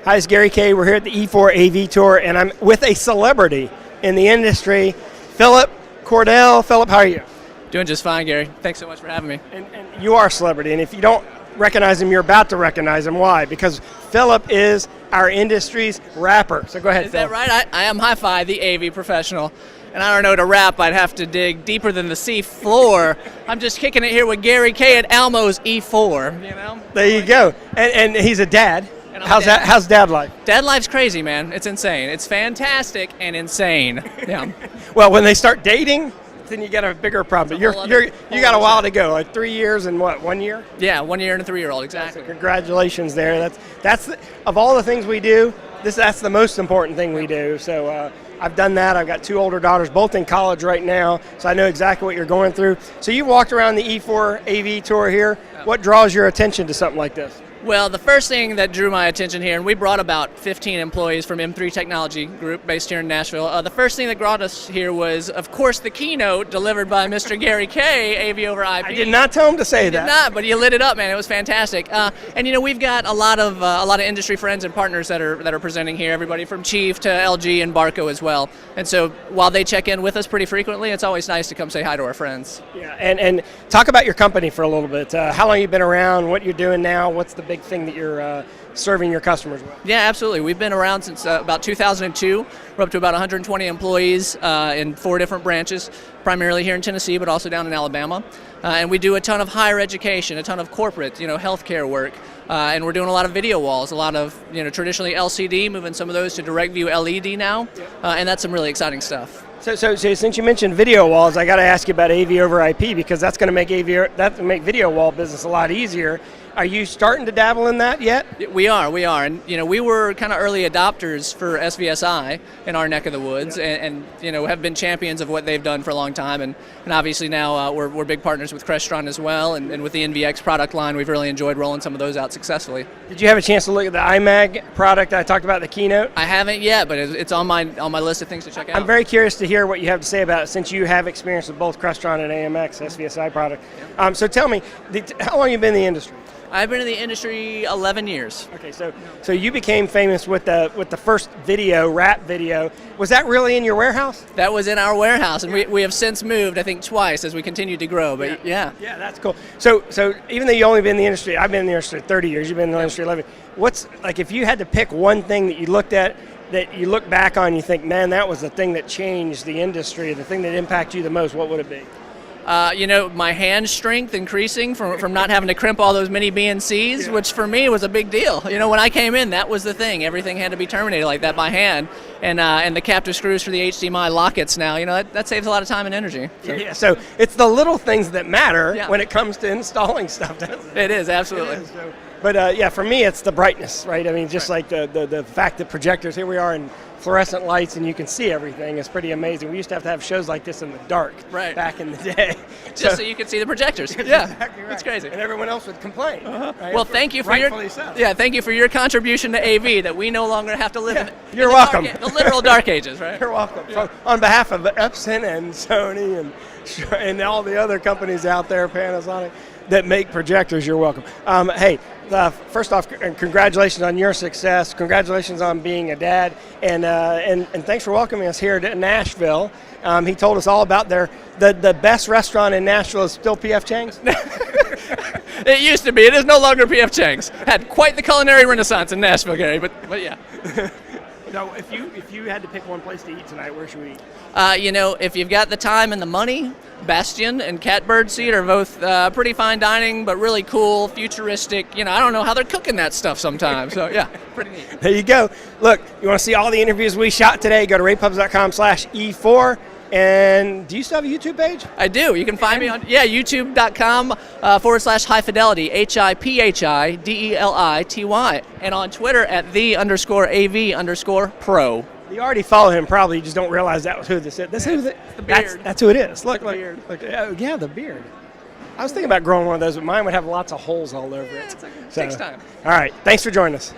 Hi, it's Gary Kayy. We're here at the E4 AV Tour, and I'm with a celebrity in the industry, Phillip Cordell. Phillip, how are you? Doing just fine, Gary. Thanks so much for having me. And you are a celebrity, and if you don't recognize him, you're about to recognize him. Why? Because Phillip is our industry's rapper. So go ahead, Is Phil. that right? I am Hi-Fi, the AV professional. And I don't know, to rap, I'd have to dig deeper than the sea floor. I'm just kicking it here with Gary Kayy at Almo's E4, you know? There you go. And he's a dad. How's dad life? Dad life's crazy, man. It's insane. It's fantastic and insane. Yeah. Well, when they start dating, then you got a bigger problem. You got a while to go, like 3 years and what, 1 year? Yeah, 1 year and a 3-year-old, exactly. So congratulations there. That's of all the things we do, that's the most important thing we do. So I've done that. I've got 2 older daughters, both in college right now, so I know exactly what you're going through. So you walked around the E4 AV Tour here. What draws your attention to something like this? Well, the first thing that drew my attention here, and we brought about 15 employees from M3 Technology Group based here in Nashville. The first thing that brought us here was, of course, the keynote delivered by Mr. Gary Kayy, AV over IP. I did not tell him to say that. Did not, but he lit it up, man. It was fantastic. And you know, we've got a lot of industry friends and partners that are presenting here. Everybody from Chief to LG and Barco as well. And so while they check in with us pretty frequently, it's always nice to come say hi to our friends. Yeah, and talk about your company for a little bit. How long you been around? What you're doing now? What's the big thing that you're serving your customers with? Yeah, absolutely. We've been around since about 2002. We're up to about 120 employees in 4 different branches, primarily here in Tennessee, but also down in Alabama. And we do a ton of higher education, a ton of corporate, healthcare work. And we're doing a lot of video walls, a lot of, traditionally LCD, moving some of those to direct view LED now. And that's some really exciting stuff. So since you mentioned video walls, I got to ask you about AV over IP, because that's going to make video wall business a lot easier. Are you starting to dabble in that yet? We are, and we were kind of early adopters for SVSI in our neck of the woods, and have been champions of what they've done for a long time, and obviously now we're big partners with Crestron as well, and with the NVX product line, we've really enjoyed rolling some of those out successfully. Did you have a chance to look at the iMag product I talked about in the keynote? I haven't yet, but it's on my list of things to check out. I'm very curious to hear what you have to say about it, since you have experience with both Crestron and AMX SVSI product. So tell me, how long have you been in the industry? I've been in the industry 11 years. Okay, so you became famous with the first rap video. Was that really in your warehouse? That was in our warehouse, and we have since moved, I think, twice as we continue to grow. But yeah, that's cool. So even though you only been in the industry, I've been in the industry 30 years. You've been in the industry 11. What's like if you had to pick one thing that you looked at, that you look back on, you think, man, that was the thing that changed the industry, the thing that impacted you the most? What would it be? My hand strength increasing from not having to crimp all those mini BNCs, which for me was a big deal. When I came in, that was the thing. Everything had to be terminated like that by hand. And the captive screws for the HDMI lockets now, that saves a lot of time and energy. So it's the little things that matter when it comes to installing stuff, doesn't it? It is, absolutely. It is, But for me, it's the brightness, right? I mean, just like the fact that projectors, here we are in fluorescent lights and you can see everything is pretty amazing. We used to have shows like this in the dark back in the day. Just so you could see the projectors. Exactly right. It's crazy. And everyone else would complain. Right? Well, thank you for your contribution to AV, that we no longer have to live in You're welcome. The literal dark ages, right? You're welcome. So, on behalf of Epson and Sony and all the other companies out there, Panasonic, that make projectors, you're welcome. Hey, first off, congratulations on your success. Congratulations on being a dad, and thanks for welcoming us here to Nashville. He told us all about the best restaurant in Nashville is still P.F. Chang's. It used to be. It is no longer P.F. Chang's. Had quite the culinary renaissance in Nashville, Gary. But yeah. So if you had to pick one place to eat tonight, where should we eat? If you've got the time and the money, Bastion and Catbird Seat are both pretty fine dining, but really cool, futuristic. I don't know how they're cooking that stuff sometimes. So yeah, pretty neat. There you go. Look, you want to see all the interviews we shot today? Go to ravepubs.com/E4. And do you still have a YouTube page? I do. You can find me on youtube.com/high fidelity, HIPHIDELITY, and on Twitter at _AV_pro. You already follow him, probably. You just don't realize that was who this is. That's the beard. That's who it is. Look, beard. Yeah, the beard. I was thinking about growing one of those, but mine would have lots of holes all over it. It takes time. All right. Thanks for joining us.